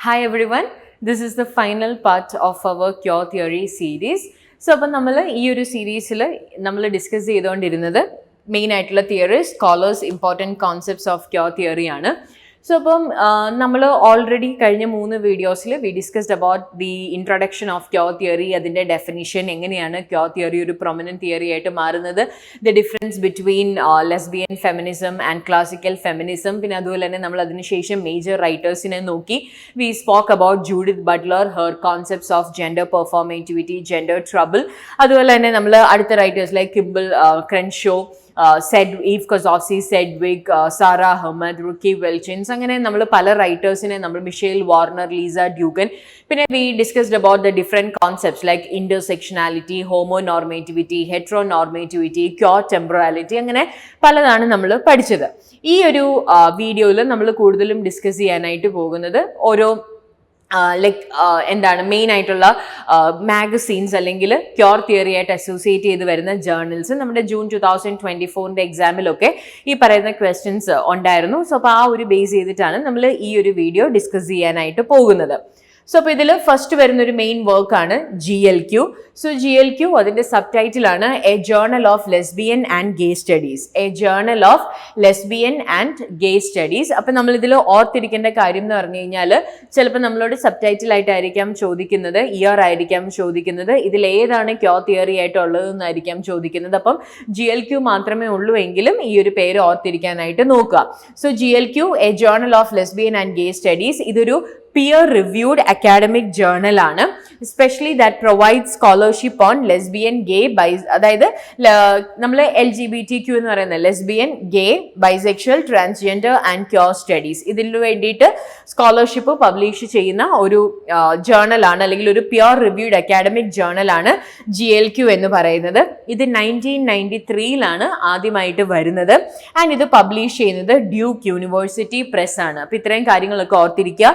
Hi everyone, this is the final part of our Cure Theory series. So, അപ്പോൾ നമ്മൾ ഈ ഒരു സീരീസിൽ നമ്മൾ ഡിസ്കസ് ചെയ്തുകൊണ്ടിരുന്നത് മെയിൻ ആയിട്ടുള്ള theories, scholars, important concepts of queer theory ആണ്. സോ അപ്പം നമ്മൾ ഓൾറെഡി കഴിഞ്ഞ 3 വീഡിയോസിൽ we discussed about the introduction of queer theory, അതിൻ്റെ ഡെഫിനിഷൻ, എങ്ങനെയാണ് ക്യോർ തിയറി ഒരു പ്രൊമിനൻറ്റ് തിയറി ആയിട്ട് മാറുന്നത്, the difference between lesbian feminism and classical feminism, പിന്നെ അതുപോലെ തന്നെ നമ്മൾ അതിനുശേഷം മേജർ റൈറ്റേഴ്സിനെ നോക്കി. We spoke about Judith Butler, her concepts of gender performativity, gender trouble. അതുപോലെ തന്നെ നമ്മൾ അടുത്ത writers like Kimberle Crenshaw, Eve Kosofsky, Sedgwick, Sarah Ahmed, Ricky Wilchins, അങ്ങനെ നമ്മൾ പല റൈറ്റേഴ്സിനെ നമ്മൾ മിഷേൽ വാർണർ, ലീസ ഡ്യൂഗൻ, പിന്നെ we discussed about the different concepts like intersectionality, homonormativity, heteronormativity, queer temporality, അങ്ങനെ പലതാണ് നമ്മൾ പഠിച്ചത്. ഈ ഒരു വീഡിയോയിൽ നമ്മൾ കൂടുതലും ഡിസ്കസ് ചെയ്യാനായിട്ട് പോകുന്നത് ഓരോ എന്താണ് മെയിൻ ആയിട്ടുള്ള മാഗസീൻസ് അല്ലെങ്കിൽ ക്യോർ തിയറി ആയിട്ട് അസോസിയേറ്റ് ചെയ്ത് വരുന്ന ജേർണൽസ്. നമ്മുടെ ജൂൺ 2024 എക്സാമിലൊക്കെ ഈ പറയുന്ന ക്വസ്റ്റ്യൻസ് ഉണ്ടായിരുന്നു. സോ അപ്പോൾ ആ ഒരു ബേസ് ചെയ്തിട്ടാണ് നമ്മൾ ഈ ഒരു വീഡിയോ ഡിസ്കസ് ചെയ്യാനായിട്ട് പോകുന്നത്. സോ അപ്പോൾ ഇതിൽ ഫസ്റ്റ് വരുന്നൊരു മെയിൻ വർക്കാണ് GLQ. സോ GLQ അതിൻ്റെ സബ് ടൈറ്റിലാണ് a journal of lesbian and gay studies. A journal of lesbian and gay studies. അപ്പം നമ്മളിതിൽ ഓർത്തിരിക്കേണ്ട കാര്യം എന്ന് പറഞ്ഞു കഴിഞ്ഞാൽ ചിലപ്പോൾ നമ്മളോട് സബ് ടൈറ്റിലായിട്ടായിരിക്കാം ചോദിക്കുന്നത്, ഇയർ ആയിരിക്കാം ചോദിക്കുന്നത്, ഇതിലേതാണ് ക്യോർ തിയറി ആയിട്ടുള്ളതെന്നായിരിക്കാം ചോദിക്കുന്നത്. അപ്പം GLQ മാത്രമേ ഉള്ളൂ എങ്കിലും ഈ ഒരു പേര് ഓർത്തിരിക്കാനായിട്ട് നോക്കുക. So GLQ a journal of lesbian and gay studies ഇതൊരു peer-reviewed academic journal ആണ്. Especially that provide scholarship on lesbian, gay, അതായത് നമ്മൾ LGBTQ എന്ന് പറയുന്നത് lesbian, gay, bisexual, transgender and queer studies, ഇതിനു വേണ്ടിയിട്ട് സ്കോളർഷിപ്പ് പബ്ലിഷ് ചെയ്യുന്ന ഒരു ജേർണലാണ്, അല്ലെങ്കിൽ ഒരു പിയർ റിവ്യൂഡ് അക്കാഡമിക് ജേർണലാണ് GLQ എന്ന് പറയുന്നത്. ഇത് 1993 ആദ്യമായിട്ട് വരുന്നത്. ആൻഡ് ഇത് പബ്ലിഷ് ചെയ്യുന്നത് ഡ്യൂക്ക് യൂണിവേഴ്സിറ്റി പ്രസ് ആണ്. അപ്പൊ ഇത്രയും കാര്യങ്ങളൊക്കെ ഓർത്തിരിക്കുക.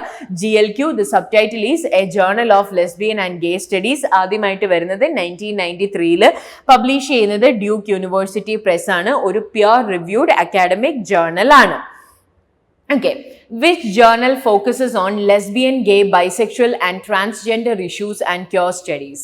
GLQ, the subtitle is A Journal of Lesbian and Gay Studies. ആദ്യമായിട്ട് വരുന്നത് 1993 പബ്ലിഷ് ചെയ്യുന്നത് ഡ്യൂക്ക് യൂണിവേഴ്സിറ്റി പ്രസ് ആണ്. ഒരു പിയർ റിവ്യൂഡ് അക്കാഡമിക് ജേർണൽ ആണ്. Okay, which journal focuses on lesbian, gay, bisexual and transgender issues and cure studies?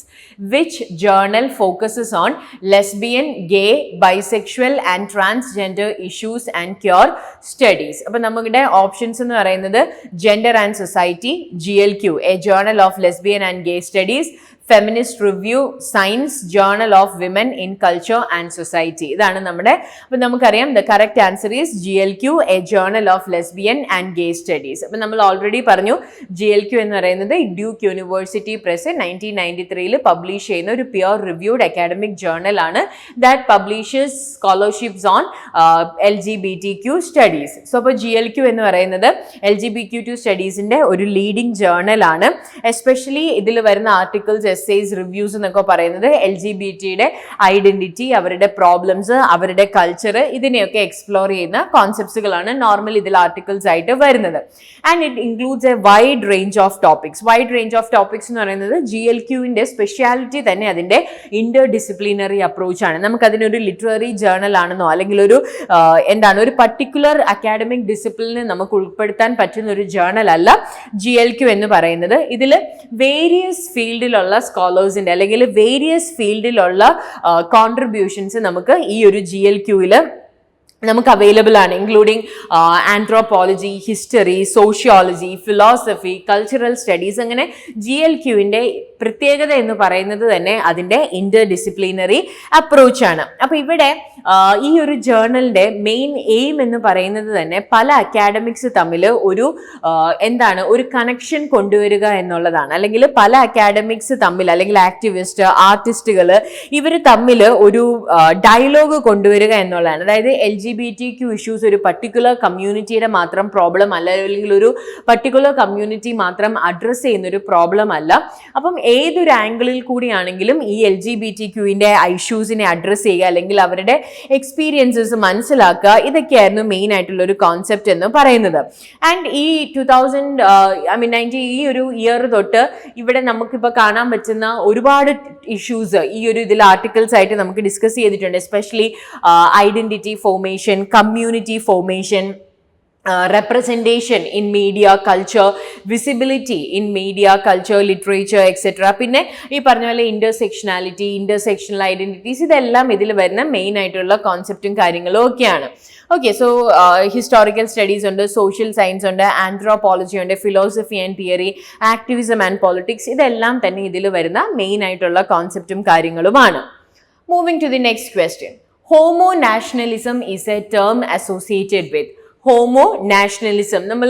Which journal focuses on lesbian, gay, bisexual and transgender issues and cure studies? അപ്പോൾ നമ്മുടെ options എന്ന് പറയുന്നത് Gender and Society, GLQ, A Journal of Lesbian and Gay Studies, feminist review, science, journal of women in culture and society. ഇതാണ് നമ്മുടെ. അപ്പം നമുക്കറിയാം the correct answer is GLQ, a journal of lesbian and gay studies. അപ്പം നമ്മൾ already പറഞ്ഞു GLQ എന്ന് പറയുന്നത് Duke university press 1993 publish ചെയ്യുന്ന ഒരു പിയർ റിവ്യൂഡ് അക്കാഡമിക് ജേർണൽ ആണ്. That publishes scholarships on LGBTQ studies. So അപ്പോൾ GLQ എന്ന് പറയുന്നത് LGBTQ സ്റ്റഡീസിൻ്റെ ഒരു ലീഡിംഗ് ജേർണൽ ആണ്. എസ്പെഷ്യലി ഇതിൽ വരുന്ന ആർട്ടിക്കിൾസ്, എസ്സേസ്, റിവ്യൂസ് എന്നൊക്കെ പറയുന്നത് LGBTയുടെ ഐഡന്റിറ്റി, അവരുടെ പ്രോബ്ലംസ്, അവരുടെ കൾച്ചർ, ഇതിനെയൊക്കെ എക്സ്പ്ലോർ ചെയ്യുന്ന കോൺസെപ്റ്റ്സുകളാണ് നോർമലി ഇതിൽ ആർട്ടിക്കിൾസ് ആയിട്ട് വരുന്നത്. And it includes A wide range of topics. Wide range of topics എന്ന് പറയുന്നത് GLQവിൻ്റെ സ്പെഷ്യാലിറ്റി തന്നെ അതിൻ്റെ ഇന്റർ ഡിസിപ്ലിനറി അപ്രോച്ച് ആണ്. നമുക്കതിനൊരു ലിറ്റററി ജേർണൽ ആണെന്നോ അല്ലെങ്കിൽ ഒരു ഒരു പർട്ടിക്കുലർ അക്കാഡമിക് ഡിസിപ്ലിനെ നമുക്ക് ഉൾപ്പെടുത്താൻ പറ്റുന്ന ഒരു ജേർണൽ അല്ല GLQ എന്ന് പറയുന്നത്. ഇതിൽ വേരിയസ് ഫീൽഡിലുള്ള സ്കോളേഴ്സിന്റെ അല്ലെങ്കിൽ വേരിയസ് ഫീൽഡിലുള്ള കോൺട്രിബ്യൂഷൻസ് നമുക്ക് ഈ ഒരു GLQവിൽ നമുക്ക് അവൈലബിൾ ആണ്. Including anthropology, history, sociology, philosophy, cultural studies. അങ്ങനെ GLQവിൻ്റെ പ്രത്യേകത എന്ന് പറയുന്നത് തന്നെ അതിൻ്റെ ഇന്റർ ഡിസിപ്ലിനറി അപ്രോച്ചാണ്. അപ്പോൾ ഇവിടെ ഈ ഒരു ജേർണലിൻ്റെ മെയിൻ എയിം എന്ന് പറയുന്നത് തന്നെ പല അക്കാഡമിക്സ് തമ്മിൽ ഒരു കണക്ഷൻ കൊണ്ടുവരിക എന്നുള്ളതാണ്. അല്ലെങ്കിൽ പല അക്കാഡമിക്സ് തമ്മിൽ, അല്ലെങ്കിൽ ആക്ടിവിസ്റ്റ്, ആർട്ടിസ്റ്റുകൾ, ഇവർ തമ്മിൽ ഒരു ഡയലോഗ് കൊണ്ടുവരിക എന്നുള്ളതാണ്. അതായത് LGBTQ ഇഷ്യൂസ് ഒരു പർട്ടിക്കുലർ കമ്മ്യൂണിറ്റിയുടെ മാത്രം പ്രോബ്ലം അല്ല, അല്ലെങ്കിൽ ഒരു പർട്ടിക്കുലർ കമ്മ്യൂണിറ്റി മാത്രം അഡ്രസ്സ് ചെയ്യുന്ന ഒരു പ്രോബ്ലം അല്ല. അപ്പം ഏതൊരു ആംഗിളിൽ കൂടിയാണെങ്കിലും ഈ LGBTQവിൻ്റെ ഇഷ്യൂസിനെ അഡ്രസ്സ് ചെയ്യുക, അല്ലെങ്കിൽ അവരുടെ എക്സ്പീരിയൻസസ് മനസ്സിലാക്കുക, ഇതൊക്കെയായിരുന്നു മെയിൻ ആയിട്ടുള്ള ഒരു കോൺസെപ്റ്റ് എന്ന് പറയുന്നത്. ആൻഡ് ഈ 2019 ഈ ഒരു ഇയർ തൊട്ട് ഇവിടെ നമുക്കിപ്പോൾ കാണാൻ പറ്റുന്ന ഒരുപാട് ഇഷ്യൂസ് ഈ ഒരു ഇതിൽ ആർട്ടിക്കിൾസ് ആയിട്ട് നമുക്ക് ഡിസ്കസ് ചെയ്തിട്ടുണ്ട്. Especially identity formation, community formation, representation in media, culture, visibility in media, culture, literature, etc. പിന്നെ ഈ പറഞ്ഞ പോലെ ഇന്റർസെക്ഷനാലിറ്റി, ഇന്റർസെക്ഷണൽ ഐഡന്റിറ്റീസ്, ഇതെല്ലാം ഇതിൽ വരുന്ന മെയിൻ ആയിട്ടുള്ള കോൺസെപ്റ്റും കാര്യങ്ങളും ഒക്കെയാണ്. ഓക്കെ, സോ ഹിസ്റ്റോറിക്കൽ സ്റ്റഡീസ് ഉണ്ട്, സോഷ്യൽ സയൻസ് ഉണ്ട്, ആന്ത്രോപോളജി ഉണ്ട്, philosophy and theory, activism and politics, ഇതെല്ലാം തന്നെ ഇതിൽ വരുന്ന മെയിൻ ആയിട്ടുള്ള കോൺസെപ്റ്റും കാര്യങ്ങളുമാണ്. Moving to the next question. Homo nationalism is a term associated with. Homo nationalism, നമ്മൾ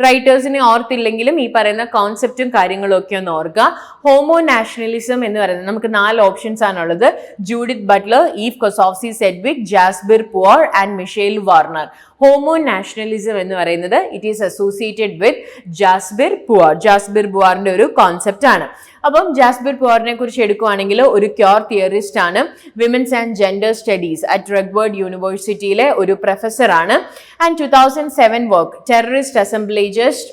റൈറ്റേഴ്സിനെ ഓർത്തില്ലെങ്കിലും ഈ പറയുന്ന കോൺസെപ്റ്റും കാര്യങ്ങളും ഒക്കെ ഒന്ന് ഓർക്കുക. ഹോമോ നാഷണലിസം എന്ന് പറയുന്നത് നമുക്ക് 4 ഓപ്ഷൻസ് ആണുള്ളത്. Judith Butler, Eve Kosofsky Sedgwick, Jasbir Puar and Michelle Warner. Homonationalism എന്ന് പറയുന്നത് it is associated with Jasbir Puar. Jasbir പുവറിന്റെ ഒരു കോൺസെപ്റ്റ് ആണ്. അപ്പം ജാസ്ബിർ പുവറിനെ കുറിച്ച് എടുക്കുകയാണെങ്കിൽ ഒരു ക്യോർ തിയറിസ്റ്റ് ആണ്, women's and gender studies at Redward യൂണിവേഴ്സിറ്റിയിലെ ഒരു പ്രൊഫസർ ആണ്. And 2007 work terrorist assemblages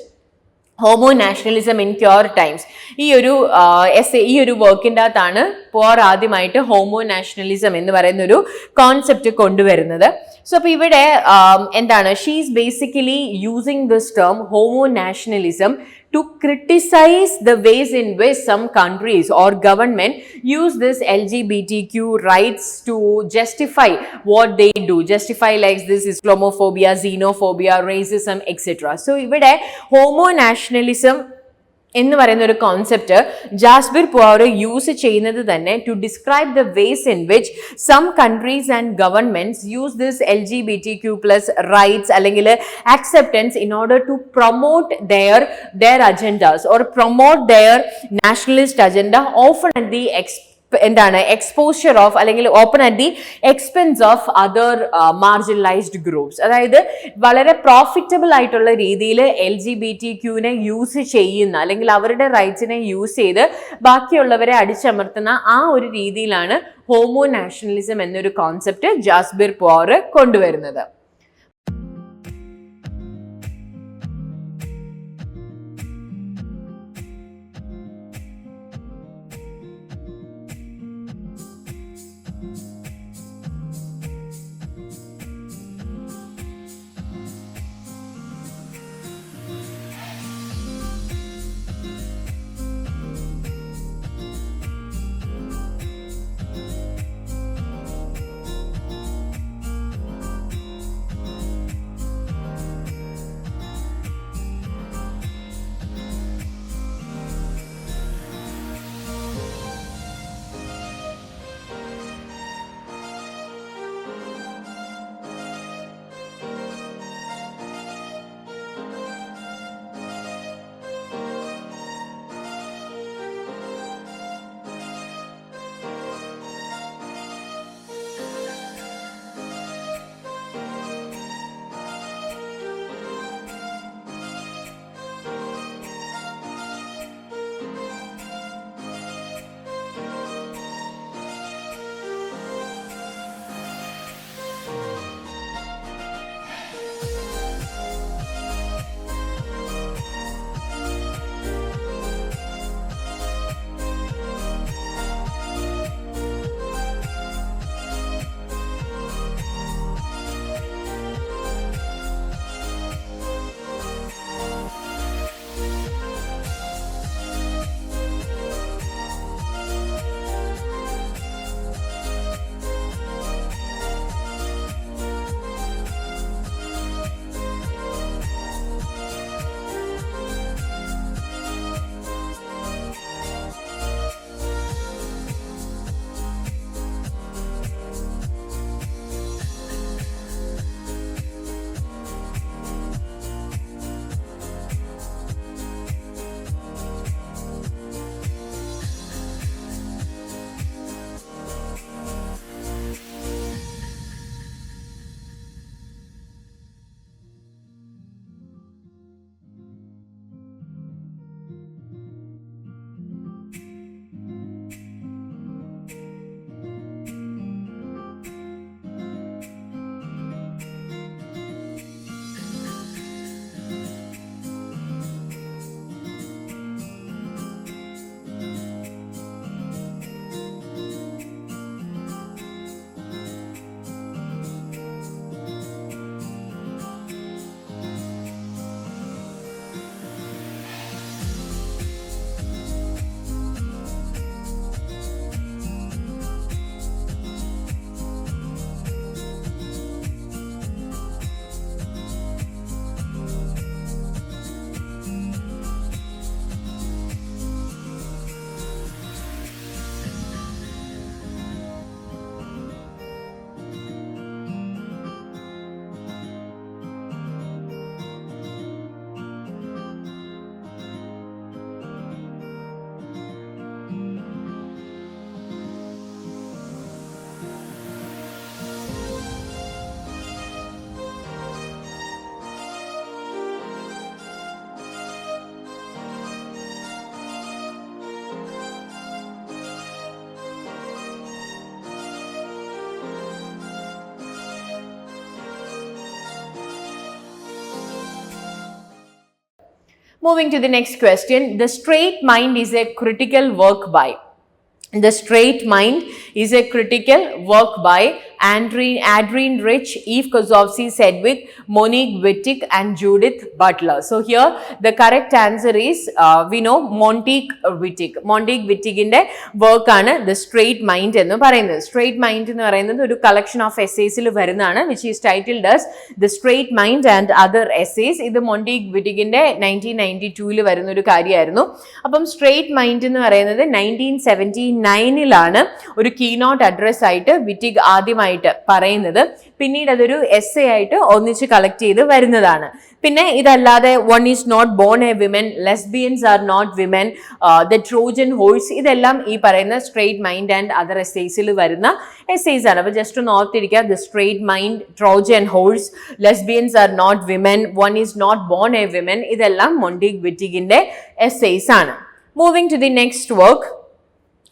homonationalism in queer times. ഈ ഒരു വർക്കിൻ്റെ അകത്താണ് പുവർ ആദ്യമായിട്ട് ഹോമോ നാഷണലിസം എന്ന് പറയുന്ന ഒരു കോൺസെപ്റ്റ് കൊണ്ടുവരുന്നത്. സോ അപ്പോൾ ഇവിടെ എന്താണ്, she is basically using this term homo nationalism to criticize the ways in which some countries or government use this LGBTQ rights to justify what they do, justify like this Islamophobia, xenophobia, racism, etc. So ഇവിടെ homo nationalism എന്ന് പറയുന്ന ഒരു concept ജാസ്ബിർ poor use ചെയ്യുന്നത് തന്നെ to describe the ways in which some countries and governments use this LGBTQ+ rights അല്ലെങ്കിൽ acceptance in order to promote their agendas or promote their nationalist agenda, often at the exposure of അല്ലെങ്കിൽ often at the expense of other marginalised groups. അതായത് വളരെ profitable ആയിട്ടുള്ള രീതിയിൽ LGBTQനെ use ചെയ്യുന്ന അല്ലെങ്കിൽ അവരുടെ റൈറ്റ്സിനെ use ചെയ്ത് ബാക്കിയുള്ളവരെ അടിച്ചമർത്തുന്ന ആ ഒരു രീതിയിലാണ് ഹോമോ നാഷണലിസം എന്നൊരു കോൺസെപ്റ്റ് ജാസ്ബിർ പുവർ കൊണ്ടുവരുന്നത്. Moving to the next question. The Straight Mind is a critical work by. The Straight Mind is a critical work by Adrian Rich, Eve Kozovsky Sedgwick, Monique Wittig and Judith Butler. So here the correct answer is we know Montique Wittig. Montique Wittig's work ആണ് The Straight Mind എന്ന് പറയുന്നത്. Straight Mind എന്ന് പറയുന്നത് ഒരു collection of essays വരുന്നതാണ്, which is titled as The Straight Mind and Other Essays. ഇത് Montique Wittig's 1992 വരുന്ന ഒരു കാര്യമായിരുന്നു. അപ്പം Straight Mind എന്ന് പറയുന്നത് 1979 ഒരു കീനോട്ട് അഡ്രസ് ആയിട്ട് വിറ്റിഗ് ആദ്യമായിട്ട് പറയുന്നത്. പിന്നീട് അതൊരു എസ്സേ ആയിട്ട് ഒന്നിച്ച് കളക്ട് ചെയ്ത് വരുന്നതാണ്. പിന്നെ ഇതല്ലാതെ one is not born a women, lesbians are not women, the Trojan horse, ഇതെല്ലാം ഈ പറയുന്ന സ്ട്രെയിറ്റ് മൈൻഡ് ആൻഡ് അതർ എസ്സേസിൽ വരുന്ന എസ്സേസ് ആണ്. അപ്പൊ ജസ്റ്റ് ഒന്ന് ഓർത്തിരിക്കുക, the straight mind, Trojan horse, lesbians are not women, one is not born a women, ഇതെല്ലാം മൊണ്ടിക് വിറ്റിഗിന്റെ എസ്സേസ് ആണ്. Moving to the next work.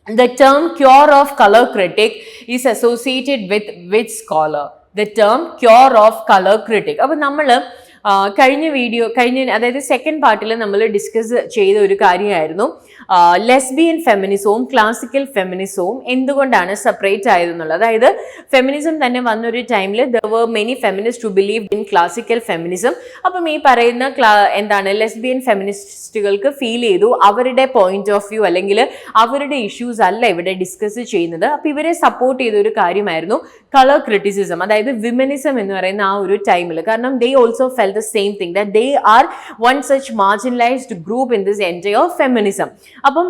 The term cure of color critic is associated with which scholar? The term cure of color critic. അപ്പോൾ നമ്മൾ അതായത് second പാർട്ടിൽ നമ്മൾ discuss ചെയ്ത ഒരു കാര്യമായിരുന്നു ലെസ്ബിയൻ ഫെമിനിസവും ക്ലാസിക്കൽ ഫെമിനിസവും എന്തുകൊണ്ടാണ് സെപ്പറേറ്റ് ആയതെന്നുള്ളത്. അതായത് ഫെമിനിസം തന്നെ വന്നൊരു ടൈമിൽ there were many feminists who believed in classical feminism. അപ്പം ഈ പറയുന്ന ലെസ്ബിയൻ ഫെമിനിസ്റ്റുകൾക്ക് ഫീൽ ചെയ്തു അവരുടെ പോയിന്റ് ഓഫ് വ്യൂ അല്ലെങ്കിൽ അവരുടെ ഇഷ്യൂസ് അല്ല ഇവിടെ ഡിസ്കസ് ചെയ്യുന്നത്. അപ്പം ഇവരെ സപ്പോർട്ട് ചെയ്ത ഒരു കാര്യമായിരുന്നു കളർ ക്രിറ്റിസിസം, അതായത് വിമനിസം എന്ന് പറയുന്ന ആ ഒരു ടൈമിൽ. കാരണം they also felt the same thing, that they are one such marginalized group in this entire feminism. അപ്പം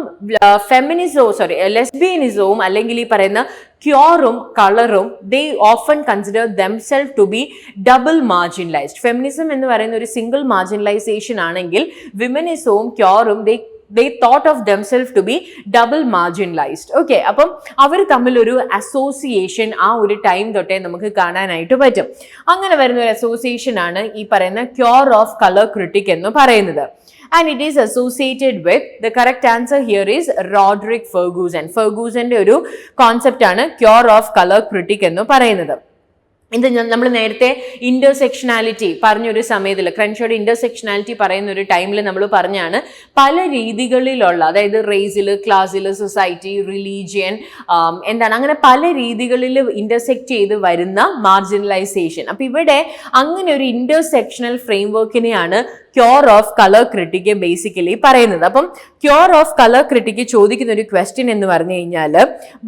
ലെസ്ബിയനിസവും അല്ലെങ്കിൽ ഈ പറയുന്ന ക്യൂറും കളറും they often consider themselves to be double marginalized. Feminism എന്ന് പറയുന്ന ഒരു സിംഗിൾ മാർജിനലൈസേഷൻ ആണെങ്കിൽ വിമനിസവും ക്യൂറും they thought of themselves to be double marginalized. Okay, അപ്പം അവർ തമ്മിൽ ഒരു അസോസിയേഷൻ ആ ഒരു ടൈം തൊട്ടേ നമുക്ക് കാണാനായിട്ട് പറ്റും. അങ്ങനെ വരുന്ന ഒരു അസോസിയേഷൻ ആണ് ഈ പറയുന്ന ക്യൂർ ഓഫ് കളർ ക്രിട്ടിക് എന്ന് പറയുന്നത്. And it is associated with, the correct answer here is Roderick Fergusson. Fergussonന്റെ ഒരു കോൺസെപ്റ്റ് ആണ് ക്യൂർ ഓഫ് കളർ ക്രിട്ടിക് എന്ന് പറയുന്നത്. ഇത് നമ്മൾ നേരത്തെ ഇന്റർസെക്ഷനാലിറ്റി പറഞ്ഞൊരു സമയത്തിൽ ക്രൻഷോയുടെ ഇന്റർസെക്ഷനാലിറ്റി പറയുന്ന ഒരു ടൈമിൽ നമ്മൾ പറഞ്ഞാണ് പല രീതികളിലുള്ള, അതായത് റേസിൽ, ക്ലാസ്സിൽ, സൊസൈറ്റി, റിലീജിയൻ, അങ്ങനെ പല രീതികളിൽ ഇന്റർസെക്ട് ചെയ്ത് വരുന്ന മാർജിനലൈസേഷൻ. അപ്പൊ ഇവിടെ അങ്ങനെ ഒരു ഇന്റർസെക്ഷണൽ ഫ്രെയിംവർക്കിനെയാണ് queer of colour critique basically പറയുന്നത്. അപ്പം ക്യൂർ ഓഫ് കളർ ക്രിട്ടിക്ക് ചോദിക്കുന്ന ഒരു ക്വസ്റ്റ്യൻ എന്ന് പറഞ്ഞു കഴിഞ്ഞാൽ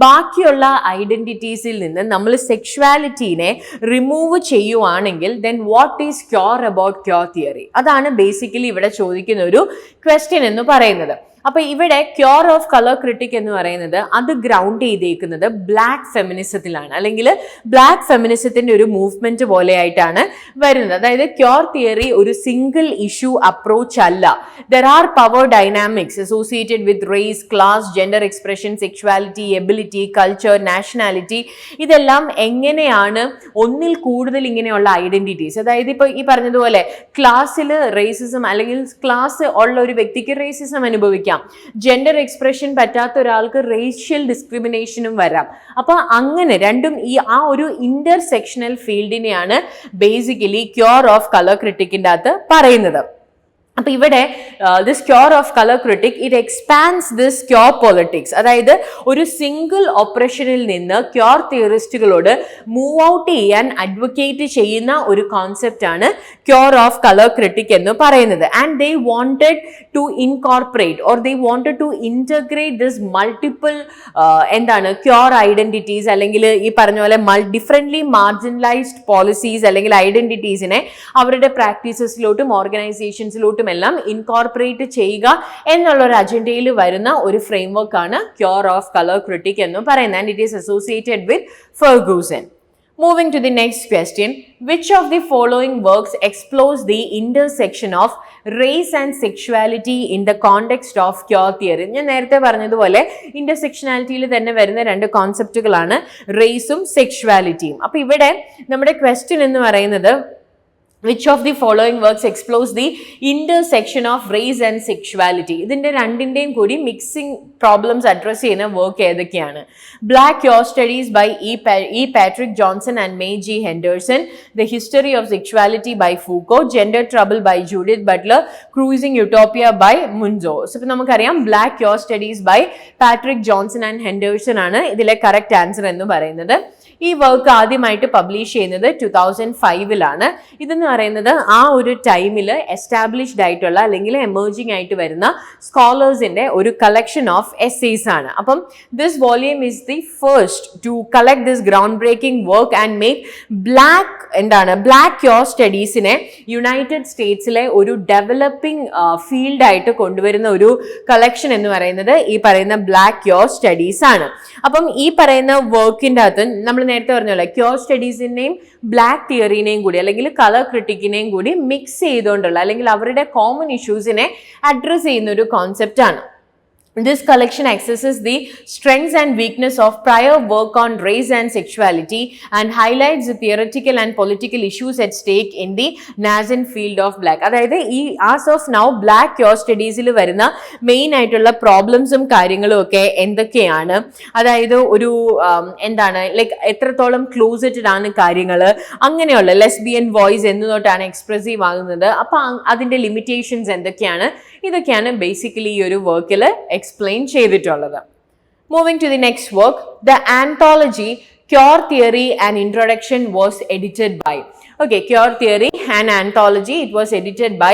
ബാക്കിയുള്ള ഐഡന്റിറ്റീസിൽ നിന്ന് നമ്മൾ സെക്ഷുവാലിറ്റീനെ റിമൂവ് ചെയ്യുവാണെങ്കിൽ then what is queer about queer theory? അതാണ് ബേസിക്കലി ഇവിടെ ചോദിക്കുന്ന ഒരു ക്വസ്റ്റ്യൻ എന്ന് പറയുന്നത്. അപ്പൊ ഇവിടെ ക്യൂർ ഓഫ് കളർ ക്രിട്ടിക് എന്ന് പറയുന്നത് അത് ഗ്രൗണ്ട് ചെയ്തേക്കുന്നത് ബ്ലാക്ക് ഫെമിനിസത്തിലാണ്, അല്ലെങ്കിൽ ബ്ലാക്ക് ഫെമിനിസത്തിന്റെ ഒരു മൂവ്മെന്റ് പോലെയായിട്ടാണ് വരുന്നത്. അതായത് ക്യൂർ തിയറി ഒരു സിംഗിൾ ഇഷ്യൂ അപ്രോച്ച് അല്ല. There are power dynamics associated with race, class, gender expression, sexuality, ability, culture, nationality, ഇതെല്ലാം എങ്ങനെയാണ് ഒന്നിൽ കൂടുതൽ ഇങ്ങനെയുള്ള ഐഡന്റിറ്റീസ്, അതായത് ഇപ്പൊ ഈ പറഞ്ഞതുപോലെ ക്ലാസ്സിൽ റേസിസം അല്ലെങ്കിൽ ക്ലാസ് ഉള്ള ഒരു വ്യക്തിക്ക് റേസിസം അനുഭവിക്കാം, ജെൻഡർ എക്സ്പ്രഷൻ പറ്റാത്ത ഒരാൾക്ക് റേഷ്യൽ ഡിസ്ക്രിമിനേഷനും വരാം. അപ്പൊ അങ്ങനെ രണ്ടും ആ ഒരു ഇന്റർസെക്ഷണൽ ഫീൽഡിനെയാണ് ബേസിക്കലി ക്യൂർ ഓഫ് കളർ ക്രിട്ടിക്കിന്റെ അകത്ത് പറയുന്നത്. അപ്പൊ ഇവിടെ this queer of colour critique it expands this queer politics, അതായത് ഒരു സിംഗിൾ ഓപ്പറേഷനിൽ നിന്ന് ക്യൂർ തിയറിസ്റ്റുകളോട് മൂവ് ഔട്ട് ചെയ്യാൻ അഡ്വക്കേറ്റ് ചെയ്യുന്ന ഒരു കോൺസെപ്റ്റ് ആണ് ക്യൂർ ഓഫ് കളർ ക്രിട്ടിക് എന്ന് പറയുന്നത്. And they wanted to incorporate or they wanted to integrate this multiple queer identities അല്ലെങ്കിൽ ഈ പറഞ്ഞ പോലെ ഡിഫറെന്റ്ലി മാർജിനലൈസ്ഡ് പോളിസീസ് അല്ലെങ്കിൽ ഐഡന്റിറ്റീസിനെ അവരുടെ പ്രാക്ടീസസിലോട്ടും ഓർഗനൈസേഷൻസിലോട്ടും എല്ലാം ഇൻകോർപ്പറേറ്റ് ചെയ്യുക എന്നുള്ള ഒരു അജണ്ടയിൽ വരുന്ന ഒരു ഫ്രെയിംവർക്ക് ആണ് ക്യൂർ ഓഫ് കളർ ക്രിട്ടിക് എന്ന് പറയുന്നത്. And it is associated with Ferguson. Moving to the next question, which of the following works explores the intersection of race and sexuality in the context of queer theory? ഞാൻ നേരത്തെ പറഞ്ഞതുപോലെ ഇന്റർസെക്ഷനാലിറ്റിയിൽ തന്നെ വരുന്ന രണ്ട് കോൺസെപ്റ്റുകളാണ് റേസും സെക്ഷുവാലിറ്റിയും. അപ്പൊ ഇവിടെ നമ്മുടെ ക്വസ്റ്റ്യൻ എന്ന് പറയുന്നത് Which of the following works explores the intersection of race and sexuality? ഇതിന്റെ രണ്ടിന്റെയും കൂടി മിക്സിംഗ് പ്രോബ്ലംസ് അഡ്രസ് ചെയ്യുന്ന വർക്ക് ഏതൊക്കെയാണ്? Black queer studies by E Patrick Johnson and Mae G Henderson, the history of sexuality by Foucault, gender trouble by Judith Butler, cruising utopia by Munoz. So ഇപ്പൊ നമുക്കറിയാം black queer studies by Patrick Johnson and Henderson ആണ് ഇതിലെ correct answer എന്ന് പറയുന്നത്. ഈ work ആദ്യമായിട്ട് publish ചെയ്യുന്നത് 2005 ഇതെന്ന് പറയുന്നത് ആ ഒരു ടൈമിൽ എസ്റ്റാബ്ലിഷ്ഡ് ആയിട്ടുള്ള അല്ലെങ്കിൽ എമേർജിംഗ് ആയിട്ട് വരുന്ന സ്കോളേഴ്സിന്റെ ഒരു കളക്ഷൻ ഓഫ് എസ്സേസ് ആണ്. അപ്പം this volume is the first to collect this groundbreaking work and make black queer സ്റ്റഡീസിനെ യുണൈറ്റഡ് സ്റ്റേറ്റ്സിലെ ഒരു ഡെവലപ്പിംഗ് ഫീൽഡ് ആയിട്ട് കൊണ്ടുവരുന്ന ഒരു കളക്ഷൻ എന്ന് പറയുന്നത് ഈ പറയുന്ന ബ്ലാക്ക് ക്യൂർ സ്റ്റഡീസ് ആണ്. അപ്പം ഈ പറയുന്ന വർക്കിന്റെ അകത്ത് നമ്മൾ നേരത്തെ പറഞ്ഞല്ലോ ക്യൂർ സ്റ്റഡീസിനെയും ബ്ലാക്ക് തിയറിനെയും കൂടി അല്ലെങ്കിൽ കളർ ക്രിട്ടിക്കിനെയും കൂടി മിക്സ് ചെയ്തുകൊണ്ടുള്ള അല്ലെങ്കിൽ അവരുടെ കോമൺ ഇഷ്യൂസിനെ അഡ്രസ് ചെയ്യുന്ന ഒരു കോൺസെപ്റ്റ് ആണ്. This collection accesses the strengths and weakness of prior work on race and sexuality and highlights the theoretical and political issues at stake in the nascent field of black. അതായത് ഈ as of now black queer സ്റ്റഡീസിൽ വരുന്ന main ആയിട്ടുള്ള പ്രോബ്ലംസും കാര്യങ്ങളും ഒക്കെ എന്തൊക്കെയാണ്, അതായത് ഒരു ലൈക്ക് എത്രത്തോളം ക്ലോസറ്റഡ് ആണ് കാര്യങ്ങൾ, അങ്ങനെയുള്ള ലെസ്ബിയൻ വോയിസ് എന്നതൊട്ടാണ് എക്സ്പ്രസീവ് ആകുന്നത്, അപ്പൊ അതിന്റെ ലിമിറ്റേഷൻസ് എന്തൊക്കെയാണ്, ഇതൊക്കെയാണ് ബേസിക്കലി ഈ ഒരു വർക്കിൽ എക്സ്പ്ലെയിൻ ചെയ്തിട്ടുള്ളത്. Moving to the next work, the anthology queer theory and introduction was edited by. Okay, Cure Theory and Anthology, it was edited by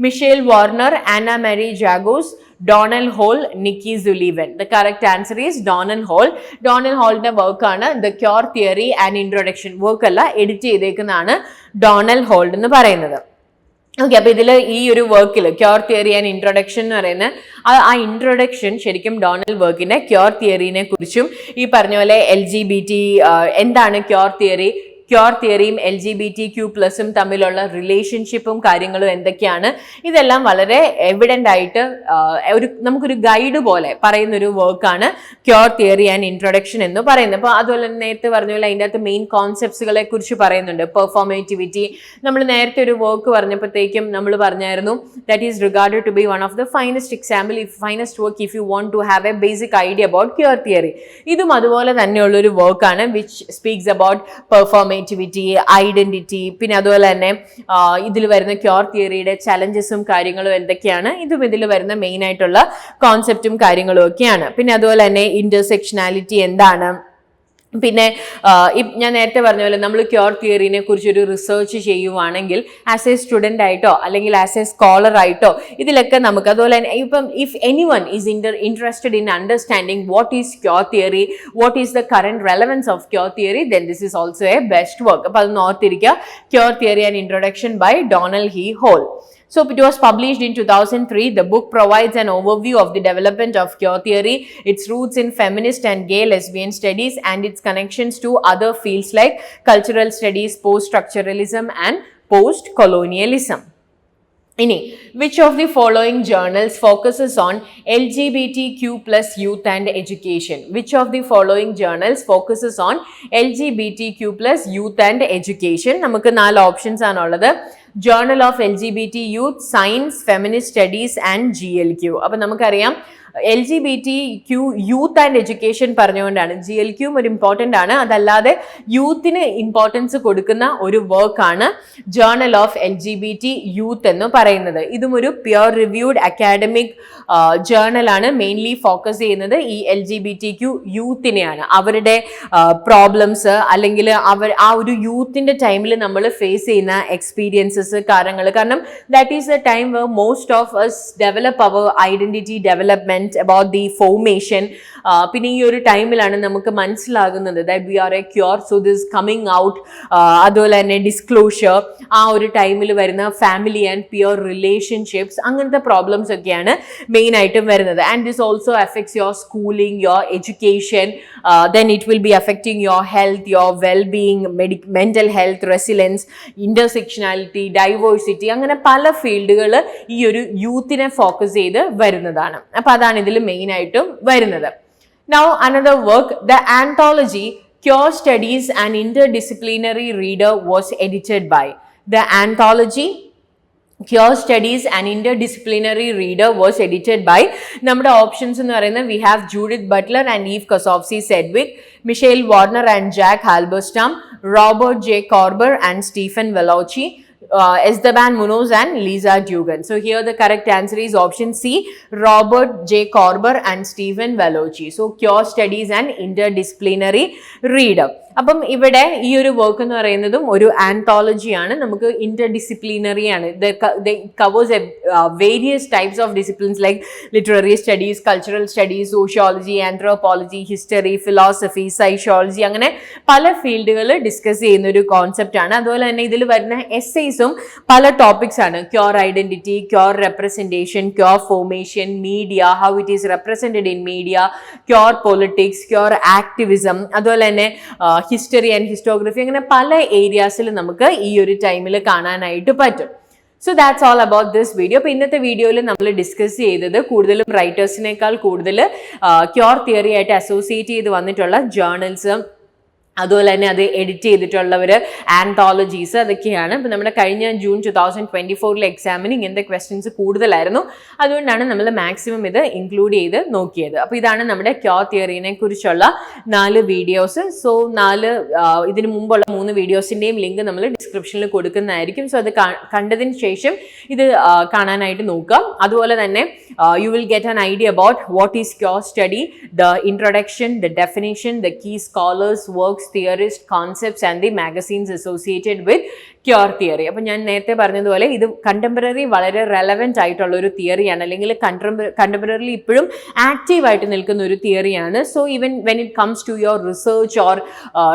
Michelle Warner, Anna Marie Jagos, Donald Hall, Nikki Sullivan. The correct answer is Donald Hall. Donald Hall's work ആണ് The Cure Theory and Introduction. Work അല്ല, edit ചെയ്തേക്കുന്നതാണ് Donald whole എന്ന് പറയുന്നത്. Okay, അപ്പൊ ഇതിൽ ഈ ഒരു വർക്കിൽ cure theory and introduction എന്ന് പറയുന്ന ആ ഇൻട്രൊഡക്ഷൻ ശരിക്കും ഡൊണാൾഡ് വർക്കിന്റെ ക്യൂർ തിയറിനെ കുറിച്ചും ഈ പറഞ്ഞ പോലെ LGBT എന്താണ് ക്യൂർ തിയറിയും LGBTQ+ തമ്മിലുള്ള റിലേഷൻഷിപ്പും കാര്യങ്ങളും എന്തൊക്കെയാണ്, ഇതെല്ലാം വളരെ എവിഡന്റ് ആയിട്ട് നമുക്കൊരു ഗൈഡ് പോലെ പറയുന്ന ഒരു വർക്കാണ് ക്യൂർ തിയറി ആൻഡ് ഇൻട്രൊഡക്ഷൻ എന്ന് പറയുന്നത്. അപ്പോൾ അതുപോലെ നേരത്തെ പറഞ്ഞ പോലെ അതിൻ്റെ അകത്ത് മെയിൻ കോൺസെപ്റ്റ്സുകളെ കുറിച്ച് പറയുന്നുണ്ട്. പെർഫോമേറ്റിവിറ്റി, നമ്മൾ നേരത്തെ ഒരു വർക്ക് പറഞ്ഞപ്പോഴത്തേക്കും നമ്മൾ പറഞ്ഞായിരുന്നു that is regarded to be one of the finest work if you want to have a basic idea about queer theory. ഇതും അതുപോലെ തന്നെയുള്ളൊരു വർക്കാണ് which speaks about performativity, identity, പിന്നെ അതുപോലെ തന്നെ ഇതിൽ വരുന്ന ക്യൂർ തിയറിയുടെ ചലഞ്ചസും കാര്യങ്ങളും എന്തൊക്കെയാണ്, ഇതും ഇതിൽ വരുന്ന മെയിൻ ആയിട്ടുള്ള കോൺസെപ്റ്റും കാര്യങ്ങളും ഒക്കെയാണ്. പിന്നെ അതുപോലെ തന്നെ ഇന്റർസെക്ഷനാലിറ്റി എന്താണ്, പിന്നെ ഞാൻ നേരത്തെ പറഞ്ഞ പോലെ നമ്മൾ ക്യൂർ തിയറിനെ കുറിച്ചൊരു റിസർച്ച് ചെയ്യുവാണെങ്കിൽ ആസ് എ സ്റ്റുഡൻ്റ് ആയിട്ടോ അല്ലെങ്കിൽ ആസ് എ സ്കോളർ ആയിട്ടോ ഇതിലൊക്കെ നമുക്ക് അതുപോലെ തന്നെ ഇപ്പം if anyone is interested in understanding what is queer theory, what is the current relevance of queer theory, then this is also a best work. അപ്പോൾ അതൊന്ന് ഓർത്തിരിക്കുക, queer theory and introduction by Donald E Hall. So it was published in 2003. The book provides an overview of the development of queer theory, its roots in feminist and gay lesbian studies, and its connections to other fields like cultural studies, post-structuralism, and post-colonialism. Which of the following journals focuses on LGBTQ+ youth and education? Which of the following journals focuses on LGBTQ+ youth and education? നമുക്ക് 4 options ആണുള്ളത്. Journal of LGBT Youth, Science, Feminist Studies and GLQ. അപ്പോൾ നമുക്കറിയാം LGBTQ youth and education പറഞ്ഞുകൊണ്ടാണ് GLQ ഒരു important ആണ്. അതല്ലാതെ യൂത്തിന് importance കൊടുക്കുന്ന ഒരു വർക്കാണ് ജേർണൽ ഓഫ് LGBT യൂത്ത് എന്ന് പറയുന്നത്. ഇതും ഒരു പ്യുവർ റിവ്യൂഡ് അക്കാഡമിക് ജേർണലാണ്. മെയിൻലി ഫോക്കസ് ചെയ്യുന്നത് ഈ LGBTQ യൂത്തിനെയാണ്, അവരുടെ പ്രോബ്ലംസ് അല്ലെങ്കിൽ ആ ഒരു യൂത്തിന്റെ ടൈമിൽ നമ്മൾ ഫേസ് ചെയ്യുന്ന എക്സ്പീരിയൻസസ് കാര്യങ്ങൾ. കാരണം that is a time where most of us develop our identity development about the formation. പിന്നെ ഈ ഒരു ടൈമിലാണ് നമുക്ക് മനസ്സിലാകുന്നത് that we are a cure, so this coming out, അതുപോലെ തന്നെ ഡിസ്ക്ലോഷർ, ആ ഒരു ടൈമിൽ വരുന്ന ഫാമിലി ആൻഡ് പിയർ റിലേഷൻഷിപ്സ്, അങ്ങനത്തെ പ്രോബ്ലംസ് ഒക്കെയാണ് മെയിൻ ആയിട്ടും വരുന്നത്. And this also affects your schooling, your education, then it will be affecting your health, your well-being, mental health, resilience, intersectionality, diversity, അങ്ങനെ പല ഫീൽഡുകൾ ഈ ഒരു യൂത്തിനെ ഫോക്കസ് ചെയ്ത് വരുന്നതാണ്. അപ്പൊ അതാണ് ഇതിൽ മെയിൻ ആയിട്ടും വരുന്നത്. Now another work, the anthology Queer Studies and Interdisciplinary Reader was edited by. The anthology Cure Studies and Interdisciplinary Reader was edited by നമ്മുടെ ഓപ്ഷൻസ് എന്ന് പറയുന്നത് we have Judith Butler and Eve Kosofsky Sedgwick, Michelle Warner and Jack Halberstam, Robert J. Corber and Stephen Veloci, Esteban Munoz and Lisa Dugan. So here the correct answer is option C, Robert J. Corber and Stephen Veloci. So Cure Studies and Interdisciplinary Reader. അപ്പം ഇവിടെ ഈ ഒരു work എന്ന് പറയുന്നതും ഒരു anthology ആണ്, നമുക്ക് interdisciplinary ആണ്. Covers various types of disciplines like literary studies, cultural studies, sociology, anthropology, history, philosophy, psychology, അങ്ങനെ പല ഫീൽഡുകൾ ഡിസ്കസ് ചെയ്യുന്ന ഒരു കോൺസെപ്റ്റ് ആണ്. അതുപോലെ തന്നെ ഇതിൽ വരുന്ന എസ്സേസും പല ടോപ്പിക്സ് ആണ്. Queer identity, queer representation, queer formation, media, how it is represented in media, queer politics, queer activism, അതുപോലെ തന്നെ ഹിസ്റ്ററി ആൻഡ് ഹിസ്റ്റോഗ്രഫി, അങ്ങനെ പല ഏരിയാസിൽ നമുക്ക് ഈ ഒരു ടൈമിൽ കാണാനായിട്ട് പറ്റും. So that's all about this video. അപ്പോൾ ഇന്നത്തെ വീഡിയോയിൽ നമ്മൾ ഡിസ്കസ് ചെയ്തത് കൂടുതലും റൈറ്റേഴ്സിനേക്കാൾ കൂടുതൽ ക്യോർ തിയറി ആയിട്ട് അസോസിയേറ്റ് ചെയ്ത് വന്നിട്ടുള്ള ജേർണൽസ്, അതുപോലെ തന്നെ അത് എഡിറ്റ് ചെയ്തിട്ടുള്ളവർ, ആന്തോളജീസ്, അതൊക്കെയാണ്. ഇപ്പം നമ്മുടെ കഴിഞ്ഞ ജൂൺ 2024 എക്സാമിന് ഇങ്ങനത്തെ ക്വസ്റ്റ്യൻസ് കൂടുതലായിരുന്നു, അതുകൊണ്ടാണ് നമ്മൾ മാക്സിമം ഇത് ഇൻക്ലൂഡ് ചെയ്ത് നോക്കിയത്. അപ്പോൾ ഇതാണ് നമ്മുടെ ക്യോർ തിയറിനെ കുറിച്ചുള്ള 4 വീഡിയോസ്. സോ ഇതിന് മുമ്പുള്ള 3 വീഡിയോസിൻ്റെയും ലിങ്ക് നമ്മൾ ഡിസ്ക്രിപ്ഷനിൽ കൊടുക്കുന്നതായിരിക്കും. സോ അത് കണ്ടതിന് ശേഷം ഇത് കാണാനായിട്ട് നോക്കാം. അതുപോലെ തന്നെ you will get an idea about what is Cure study, the introduction, the definition, the key scholars, works, theorists, concepts and the magazines associated with Cure theory. അപ്പോൾ ഞാൻ നേരത്തെ പറഞ്ഞതുപോലെ ഇത് കണ്ടംപററി വളരെ റെലവെന്റ് ആയിട്ടുള്ള ഒരു തിയറിയാണ്, അല്ലെങ്കിൽ കണ്ടംപററിലി ഇപ്പോഴും ആക്റ്റീവ് ആയിട്ട് നിൽക്കുന്ന ഒരു തിയറിയാണ്. So even when it comes to your research or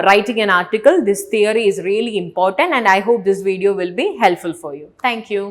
writing an article, this theory is really important and I hope this video will be helpful for you. Thank you.